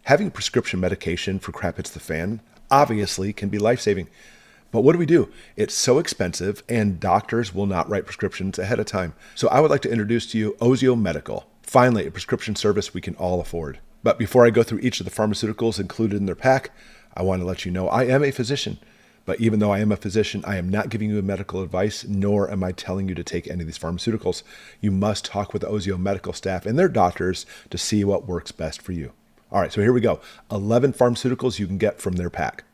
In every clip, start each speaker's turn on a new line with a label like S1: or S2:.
S1: Having prescription medication for crap hits the fan obviously can be life-saving. But what do? It's so expensive, and doctors will not write prescriptions ahead of time. So I would like to introduce to you Ozio Medical. Finally, a prescription service we can all afford. But before I go through each of the pharmaceuticals included in their pack, I want to let you know I am a physician. But even though I am a physician, I am not giving you medical advice, nor am I telling you to take any of these pharmaceuticals. You must talk with the Ozio medical staff and their doctors to see what works best for you. All right, so here we go. 11 pharmaceuticals you can get from their pack.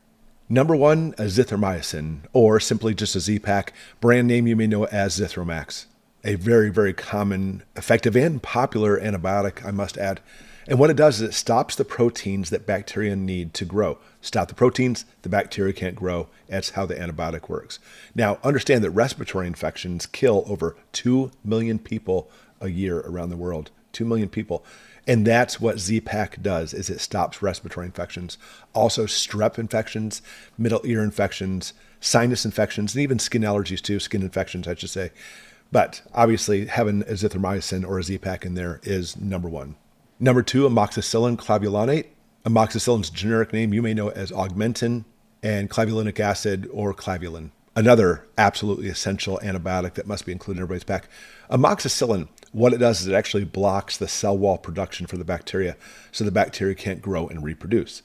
S1: Number 1, azithromycin, or simply just a Z-Pack, brand name you may know as Zithroax. A very, very common, effective, and popular antibiotic, I must add. And what it does is it stops the proteins that bacteria need to grow. Stop the proteins, the bacteria can't grow. That's how the antibiotic works. Now, understand that respiratory infections kill over 2 million people a year around the world. 2 million people. And that's what Z-Pack does, is it stops respiratory infections. Also strep infections, middle ear infections, sinus infections, and even skin allergies too, skin infections, I should say. But obviously, having azithromycin or a Z-Pack in there is number 1. Number 2, amoxicillin clavulanate. Amoxicillin's generic name you may know as Augmentin, and clavulanic acid or clavulin. Another absolutely essential antibiotic that must be included in everybody's pack. Amoxicillin, what it does is it actually blocks the cell wall production for the bacteria, so the bacteria can't grow and reproduce.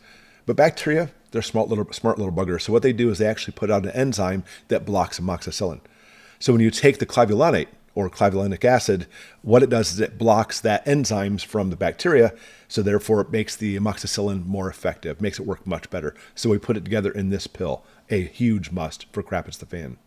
S1: But bacteria, they're smart little buggers. So what they do is they actually put out an enzyme that blocks amoxicillin. So when you take the clavulanate, or clavulanic acid, what it does is it blocks that enzymes from the bacteria, so therefore it makes the amoxicillin more effective, makes it work much better. So we put it together in this pill, a huge must for crap hits the fan.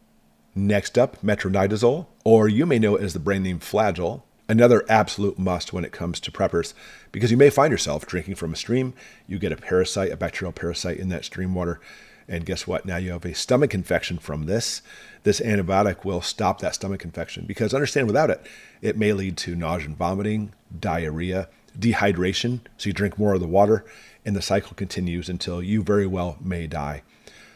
S1: Next up, metronidazole, or you may know it as the brand name Flagyl, another absolute must when it comes to preppers, because you may find yourself drinking from a stream, you get a parasite, a bacterial parasite in that stream water, and guess what? Now you have a stomach infection from this. This antibiotic will stop that stomach infection, because understand, without it, it may lead to nausea and vomiting, diarrhea, dehydration, so you drink more of the water, and the cycle continues until you very well may die.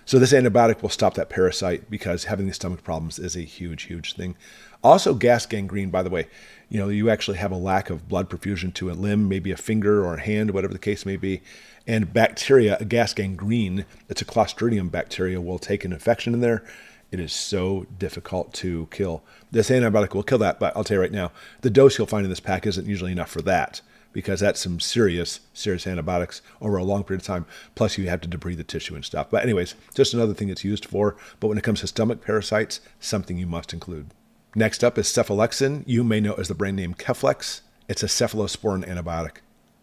S1: So this antibiotic will stop that parasite, because having these stomach problems is a huge, huge thing. Also gas gangrene, by the way. You actually have a lack of blood perfusion to a limb, maybe a finger or a hand, whatever the case may be. And bacteria, a gas gangrene, it's a Clostridium bacteria, will take an infection in there. It is so difficult to kill. This antibiotic will kill that, but I'll tell you right now, the dose you'll find in this pack isn't usually enough for that, because that's some serious, serious antibiotics over a long period of time. Plus you have to debride the tissue and stuff. But anyways, just another thing it's used for. But when it comes to stomach parasites, something you must include. Next up is Cephalexin. You may know as the brand name Keflex. It's a cephalosporin antibiotic.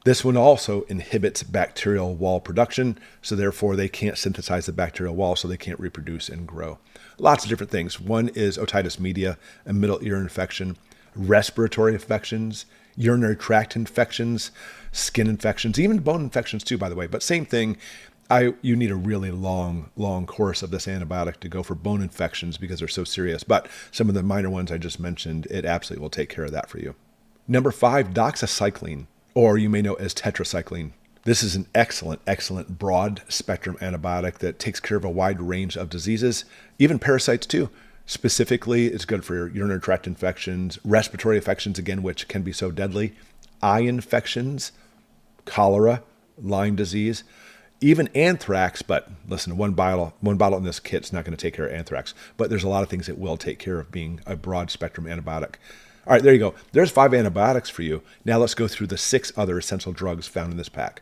S1: This one also inhibits bacterial wall production, so therefore they can't synthesize the bacterial wall, so they can't reproduce and grow. Lots of different things. One is otitis media, a middle ear infection, respiratory infections, urinary tract infections, skin infections, even bone infections too, by the way. But same thing, you need a really long course of this antibiotic to go for bone infections because they're so serious. But some of the minor ones I just mentioned, it absolutely will take care of that for you. Number 5, doxycycline, or you may know as tetracycline. This is an excellent, excellent broad spectrum antibiotic that takes care of a wide range of diseases, even parasites too. Specifically, it's good for urinary tract infections, respiratory infections, again, which can be so deadly, eye infections, cholera, Lyme disease, even anthrax. But listen, one bottle in this kit's not going to take care of anthrax, but there's a lot of things it will take care of being a broad spectrum antibiotic. All right, there you go. There's 5 antibiotics for you. Now let's go through the 6 other essential drugs found in this pack.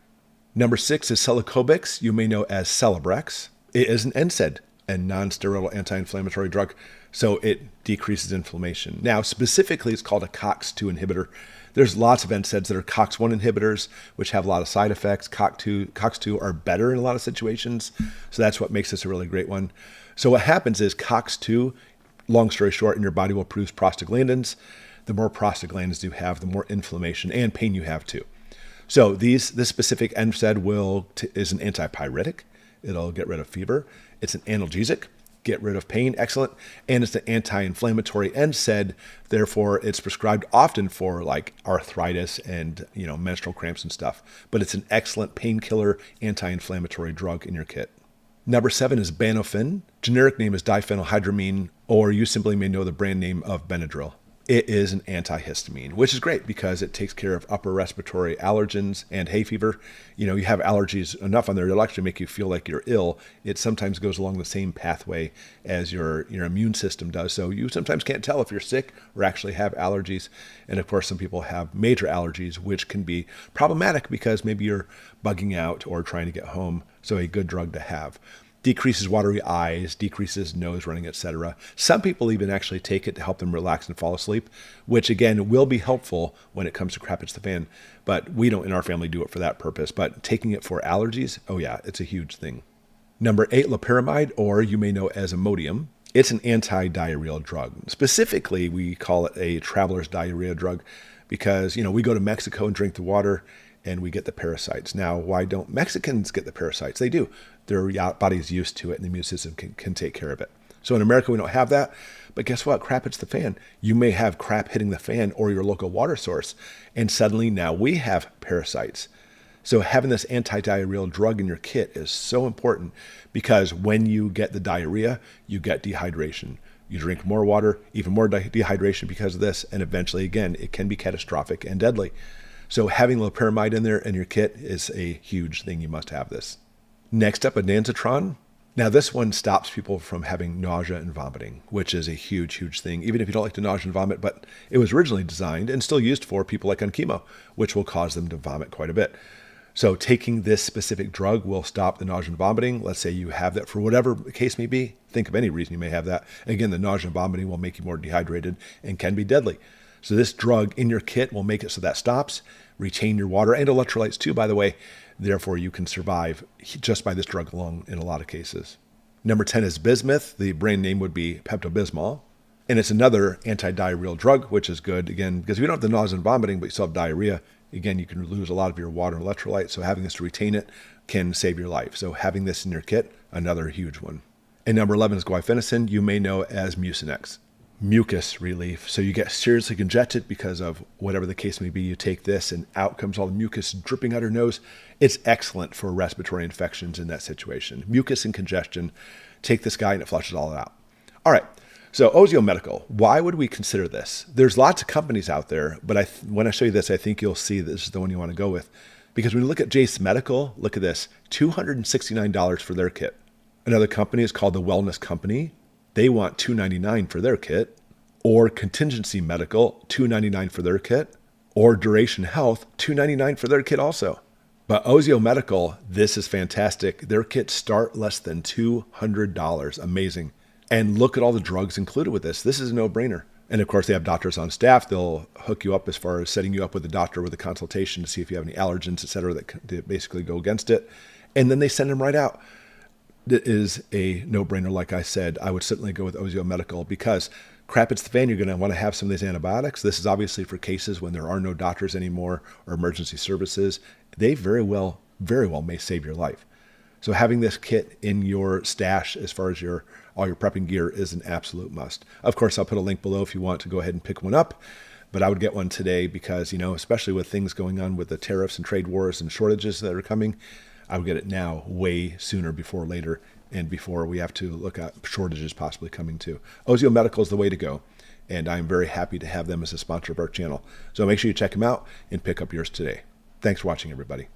S1: Number 6 is Celecoxib, you may know as Celebrex. It is an NSAID, a non-steroidal anti-inflammatory drug, so it decreases inflammation. Now, specifically, it's called a COX-2 inhibitor. There's lots of NSAIDs that are COX-1 inhibitors, which have a lot of side effects. COX-2 are better in a lot of situations, so that's what makes this a really great one. So what happens is COX-2, long story short, in your body will produce prostaglandins. The more prostaglandins you have, the more inflammation and pain you have too. So this specific NSAID is an antipyretic. It'll get rid of fever. It's an analgesic, get rid of pain, excellent. And it's an anti-inflammatory NSAID. Therefore, it's prescribed often for like arthritis and menstrual cramps and stuff. But it's an excellent painkiller, anti-inflammatory drug in your kit. Number 7 is Benophen. Generic name is diphenylhydramine, or you simply may know the brand name of Benadryl. It is an antihistamine, which is great because it takes care of upper respiratory allergens and hay fever. You have allergies enough on there, it'll actually make you feel like you're ill. It sometimes goes along the same pathway as your immune system does. So you sometimes can't tell if you're sick or actually have allergies. And of course, some people have major allergies, which can be problematic because maybe you're bugging out or trying to get home. So a good drug to have. Decreases watery eyes, decreases nose running, etc. Some people even actually take it to help them relax and fall asleep, which again will be helpful when it comes to crap hits the fan. But we don't in our family do it for that purpose. But taking it for allergies, oh yeah, it's a huge thing. Number 8, Leeramide, or you may know as Imodium. It's an anti-diarrheal drug. Specifically, we call it a traveler's diarrhea drug because we go to Mexico and drink the water and we get the parasites. Now, why don't Mexicans get the parasites? They do. Their body's used to it and the immune system can take care of it. So in America, we don't have that. But guess what? Crap hits the fan. You may have crap hitting the fan or your local water source. And suddenly now we have parasites. So having this anti-diarrheal drug in your kit is so important because when you get the diarrhea, you get dehydration. You drink more water, even more dehydration because of this. And eventually, again, it can be catastrophic and deadly. So having Leeramide in there in your kit is a huge thing. You must have this. Next up, a Nanatron. Now this one stops people from having nausea and vomiting, which is a huge, huge thing, even if you don't like to nausea and vomit, but it was originally designed and still used for people like on chemo, which will cause them to vomit quite a bit. So taking this specific drug will stop the nausea and vomiting. Let's say you have that for whatever the case may be. Think of any reason you may have that. Again, the nausea and vomiting will make you more dehydrated and can be deadly. So this drug in your kit will make it so that stops, retain your water and electrolytes too, by the way. Therefore, you can survive just by this drug alone in a lot of cases. Number 10 is Bismuth. The brand name would be Pepto-Bismol. And it's another anti-diarrheal drug, which is good, again, because we don't have the nausea and vomiting, but you still have diarrhea. Again, you can lose a lot of your water and electrolytes, so having this to retain it can save your life. So having this in your kit, another huge one. And number 11 is guaifenesin. You may know as Mucinex. Mucous relief. So you get seriously congested because of whatever the case may be. You take this and out comes all the mucus dripping out your nose. It's excellent for respiratory infections in that situation. Mucus and congestion. Take this guy and it flushes all out. All right. So Ozio Medical, why would we consider this? There's lots of companies out there, but when I show you this, I think you'll see this is the one you want to go with. Because when you look at Jace Medical, look at this, $269 for their kit. Another company is called the Wellness Company. They want $299 for their kit. Or Contingency Medical, $299 for their kit. Or Duration Health, $299 for their kit also. But Ozio Medical, this is fantastic. Their kits start less than $200. Amazing. And look at all the drugs included with this. This is a no-brainer. And of course, they have doctors on staff. They'll hook you up as far as setting you up with a doctor with a consultation to see if you have any allergens, et cetera, that basically go against it. And then they send them right out. It is a no-brainer. Like I said, I would certainly go with Ozio Medical because crap hits the fan. You're going to want to have some of these antibiotics. This is obviously for cases when there are no doctors anymore or emergency services. They very well may save your life. So having this kit in your stash as far as all your prepping gear is an absolute must. Of course, I'll put a link below if you want to go ahead and pick one up. But I would get one today because, especially with things going on with the tariffs and trade wars and shortages that are coming, I would get it now way sooner before later and before we have to look at shortages possibly coming too. Ozio Medical is the way to go. And I'm very happy to have them as a sponsor of our channel. So make sure you check them out and pick up yours today. Thanks for watching, everybody.